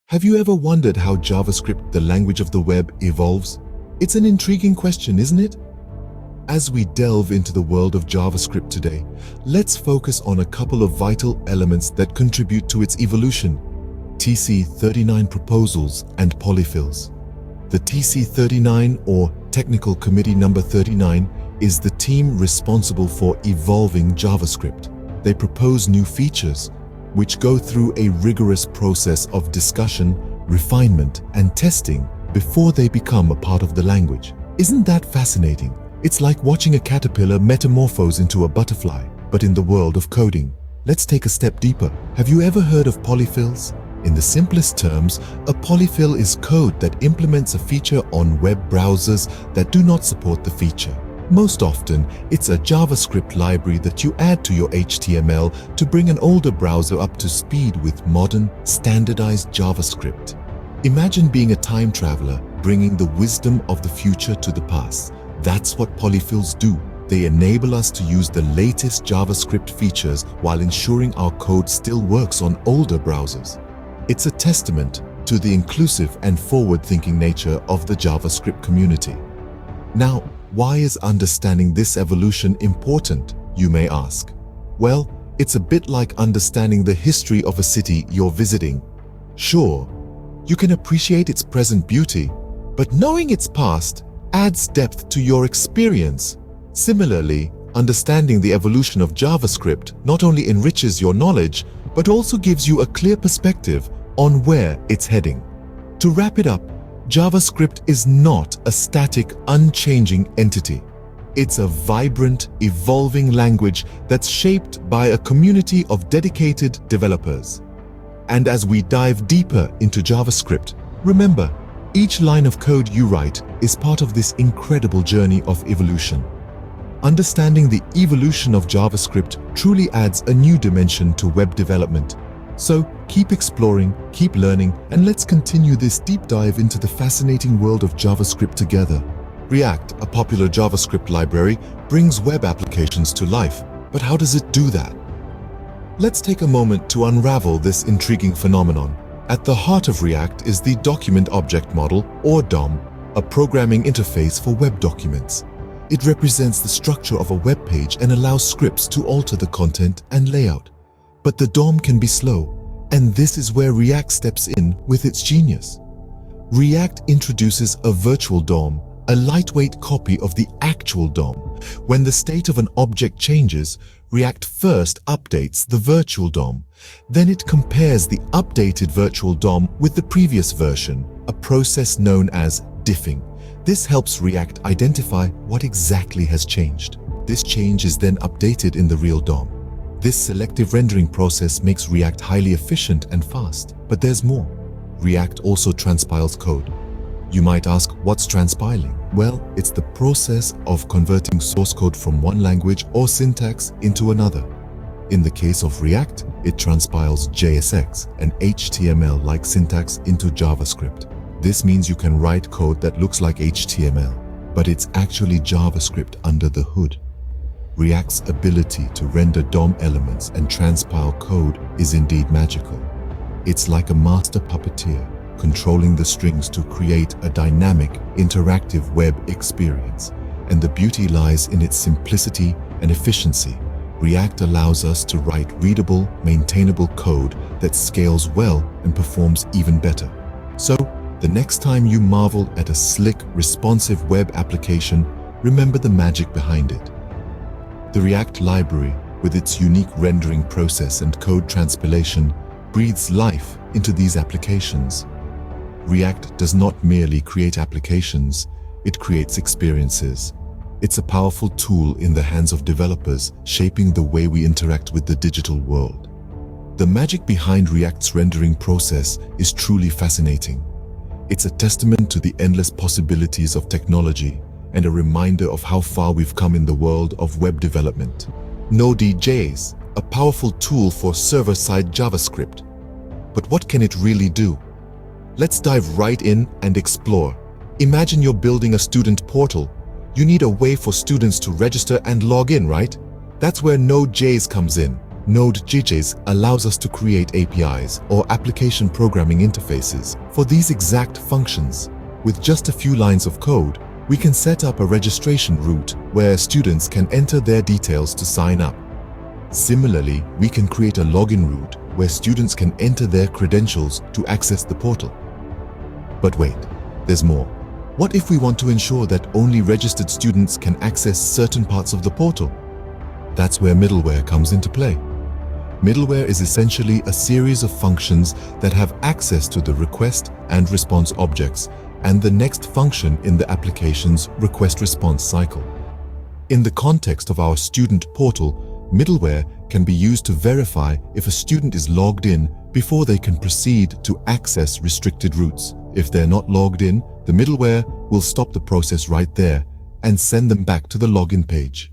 Have you ever wondered how JavaScript, the language of the web, evolves? It's an intriguing question, isn't it? As we delve into the world of JavaScript today, let's focus on a couple of vital elements that contribute to its evolution: TC39 proposals and polyfills. The TC39, or Technical Committee Number 39, is the team responsible for evolving JavaScript. They propose new features, which go through a rigorous process of discussion, refinement, and testing before they become a part of the language. Isn't that fascinating? It's like watching a caterpillar metamorphose into a butterfly, but in the world of coding. Let's take a step deeper. Have you ever heard of polyfills? In the simplest terms, a polyfill is code that implements a feature on web browsers that do not support the feature. Most often, it's a JavaScript library that you add to your HTML to bring an older browser up to speed with modern, standardized JavaScript. Imagine being a time traveler, bringing the wisdom of the future to the past. That's what polyfills do. They enable us to use the latest JavaScript features while ensuring our code still works on older browsers. It's a testament to the inclusive and forward-thinking nature of the JavaScript community. Now, why is understanding this evolution important, you may ask? Well, it's a bit like understanding the history of a city you're visiting. Sure, you can appreciate its present beauty, but knowing its past adds depth to your experience. Similarly, understanding the evolution of JavaScript not only enriches your knowledge, but also gives you a clear perspective on where it's heading. To wrap it up, JavaScript is not a static, unchanging entity. It's a vibrant, evolving language that's shaped by a community of dedicated developers. And as we dive deeper into JavaScript, remember, each line of code you write is part of this incredible journey of evolution. Understanding the evolution of JavaScript truly adds a new dimension to web development. So keep exploring, keep learning, and let's continue this deep dive into the fascinating world of JavaScript together. React, a popular JavaScript library, brings web applications to life. But how does it do that? Let's take a moment to unravel this intriguing phenomenon. At the heart of React is the Document Object Model, or DOM, a programming interface for web documents. It represents the structure of a web page and allows scripts to alter the content and layout. But the DOM can be slow, and this is where React steps in with its genius. React introduces a virtual DOM, a lightweight copy of the actual DOM. When the state of an object changes, React first updates the virtual DOM. Then it compares the updated virtual DOM with the previous version, a process known as diffing. This helps React identify what exactly has changed. This change is then updated in the real DOM. This selective rendering process makes React highly efficient and fast. But there's more. React also transpiles code. You might ask, what's transpiling? Well, it's the process of converting source code from one language or syntax into another. In the case of React, it transpiles JSX, an HTML-like syntax, into JavaScript. This means you can write code that looks like HTML, but it's actually JavaScript under the hood. React's ability to render DOM elements and transpile code is indeed magical. It's like a master puppeteer, controlling the strings to create a dynamic, interactive web experience. And the beauty lies in its simplicity and efficiency. React allows us to write readable, maintainable code that scales well and performs even better. So, the next time you marvel at a slick, responsive web application, remember the magic behind it. The React library, with its unique rendering process and code transpilation, breathes life into these applications. React does not merely create applications, it creates experiences. It's a powerful tool in the hands of developers, shaping the way we interact with the digital world. The magic behind React's rendering process is truly fascinating. It's a testament to the endless possibilities of technology and a reminder of how far we've come in the world of web development. Node.js, a powerful tool for server-side JavaScript. But what can it really do? Let's dive right in and explore. Imagine you're building a student portal. You need a way for students to register and log in, right? That's where Node.js comes in. Node.js allows us to create APIs or application programming interfaces for these exact functions. With just a few lines of code, we can set up a registration route where students can enter their details to sign up. Similarly, we can create a login route where students can enter their credentials to access the portal. But wait, there's more. What if we want to ensure that only registered students can access certain parts of the portal? That's where middleware comes into play. Middleware is essentially a series of functions that have access to the request and response objects and the next function in the application's request-response cycle. In the context of our student portal, middleware can be used to verify if a student is logged in before they can proceed to access restricted routes. If they're not logged in, the middleware will stop the process right there and send them back to the login page.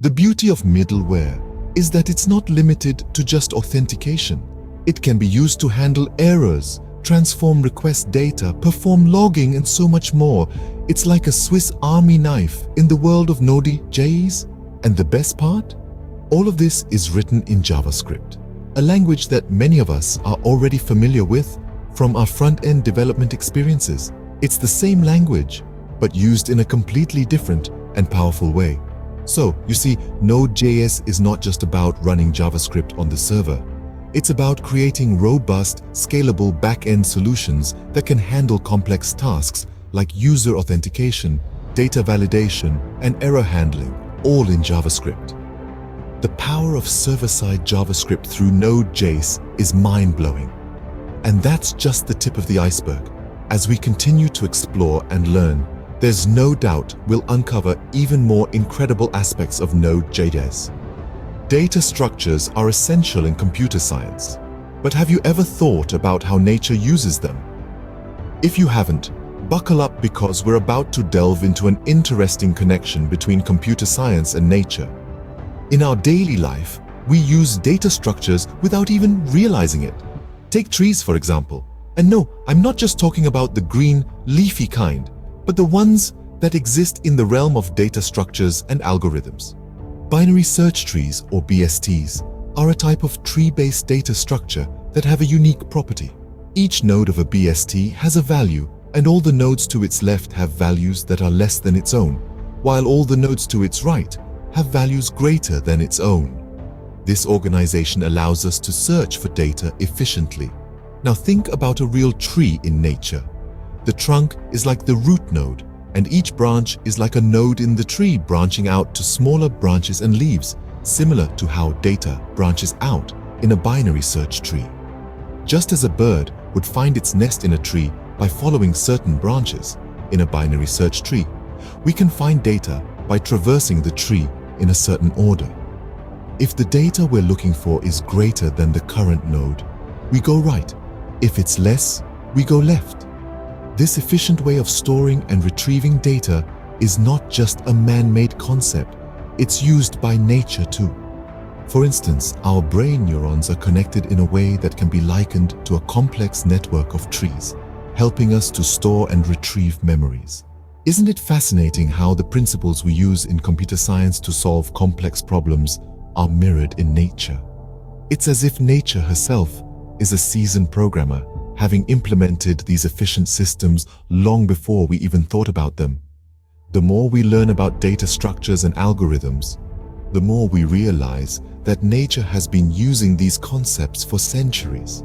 The beauty of middleware is that it's not limited to just authentication. It can be used to handle errors, transform request data, perform logging, and so much more. It's like a Swiss Army knife in the world of Node.js. And the best part? All of this is written in JavaScript, a language that many of us are already familiar with from our front-end development experiences. It's the same language, but used in a completely different and powerful way. So, you see, Node.js is not just about running JavaScript on the server. It's about creating robust, scalable back-end solutions that can handle complex tasks like user authentication, data validation, and error handling, all in JavaScript. The power of server-side JavaScript through Node.js is mind-blowing. And that's just the tip of the iceberg. As we continue to explore and learn, there's no doubt we'll uncover even more incredible aspects of Node.js. Data structures are essential in computer science, but have you ever thought about how nature uses them? If you haven't, buckle up because we're about to delve into an interesting connection between computer science and nature. In our daily life, we use data structures without even realizing it. Take trees, for example. And no, I'm not just talking about the green, leafy kind, but the ones that exist in the realm of data structures and algorithms. Binary search trees, or BSTs, are a type of tree-based data structure that have a unique property. Each node of a BST has a value, and all the nodes to its left have values that are less than its own, while all the nodes to its right have values greater than its own. This organization allows us to search for data efficiently. Now think about a real tree in nature. The trunk is like the root node, and each branch is like a node in the tree branching out to smaller branches and leaves, similar to how data branches out in a binary search tree. Just as a bird would find its nest in a tree by following certain branches in a binary search tree, we can find data by traversing the tree in a certain order. If the data we're looking for is greater than the current node, we go right. If it's less, we go left. This efficient way of storing and retrieving data is not just a man-made concept, it's used by nature too. For instance, our brain neurons are connected in a way that can be likened to a complex network of trees, helping us to store and retrieve memories. Isn't it fascinating how the principles we use in computer science to solve complex problems are mirrored in nature? It's as if nature herself is a seasoned programmer, having implemented these efficient systems long before we even thought about them. The more we learn about data structures and algorithms, the more we realize that nature has been using these concepts for centuries.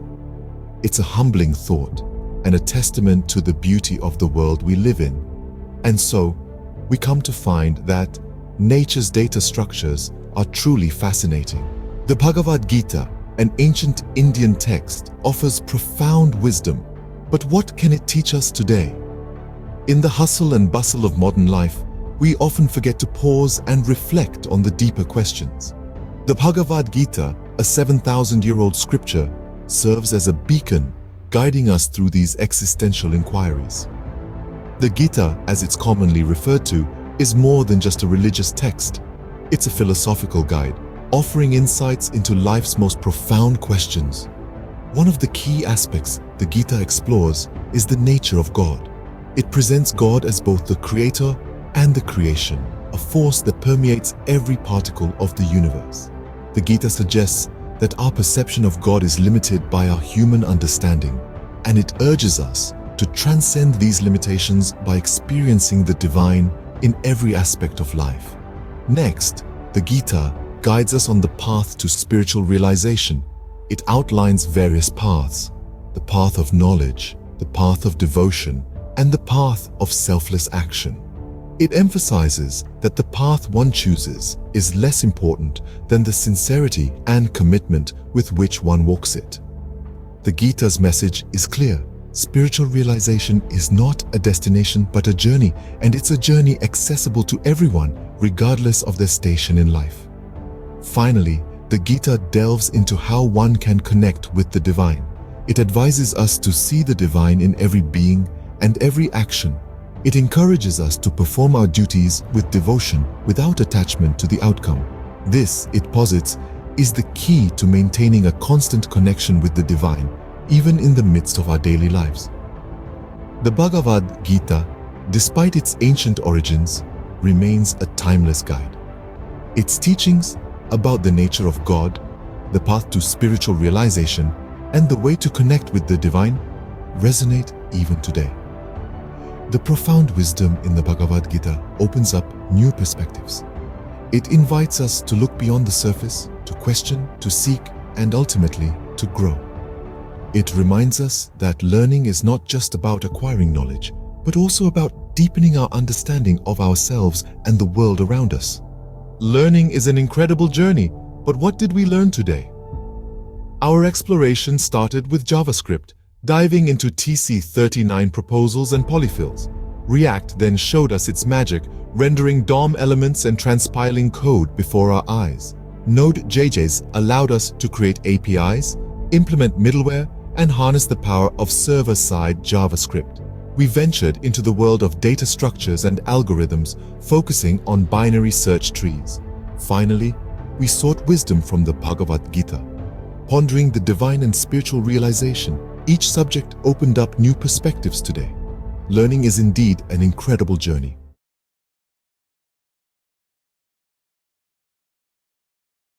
It's a humbling thought and a testament to the beauty of the world we live in. And so, we come to find that nature's data structures are truly fascinating. The Bhagavad Gita, an ancient Indian text, offers profound wisdom. But what can it teach us today? In the hustle and bustle of modern life, we often forget to pause and reflect on the deeper questions. The Bhagavad Gita, a 7,000-year-old scripture, serves as a beacon, guiding us through these existential inquiries. The Gita, as it's commonly referred to, is more than just a religious text. It's a philosophical guide, offering insights into life's most profound questions. One of the key aspects the Gita explores is the nature of God. It presents God as both the creator and the creation, a force that permeates every particle of the universe. The Gita suggests that our perception of God is limited by our human understanding, and it urges us to transcend these limitations by experiencing the divine in every aspect of life. Next, the Gita guides us on the path to spiritual realization. It outlines various paths: the path of knowledge, the path of devotion, and the path of selfless action. It emphasizes that the path one chooses is less important than the sincerity and commitment with which one walks it. The Gita's message is clear. Spiritual realization is not a destination but a journey, and it's a journey accessible to everyone, regardless of their station in life. Finally, the Gita delves into how one can connect with the divine. It advises us to see the divine in every being and every action. It encourages us to perform our duties with devotion without attachment to the outcome. This, it posits, is the key to maintaining a constant connection with the divine, even in the midst of our daily lives. The Bhagavad Gita, despite its ancient origins, remains a timeless guide. Its teachings about the nature of God, the path to spiritual realization, and the way to connect with the divine resonate even today. The profound wisdom in the Bhagavad Gita opens up new perspectives. It invites us to look beyond the surface, to question, to seek, and ultimately to grow. It reminds us that learning is not just about acquiring knowledge, but also about deepening our understanding of ourselves and the world around us. Learning is an incredible journey, but what did we learn today? Our exploration started with JavaScript, diving into TC39 proposals and polyfills. React then showed us its magic, rendering DOM elements and transpiling code before our eyes. Node.js allowed us to create APIs, implement middleware, and harness the power of server-side JavaScript. We ventured into the world of data structures and algorithms, focusing on binary search trees. Finally, we sought wisdom from the Bhagavad Gita, pondering the divine and spiritual realization. Each subject opened up new perspectives today. Learning is indeed an incredible journey.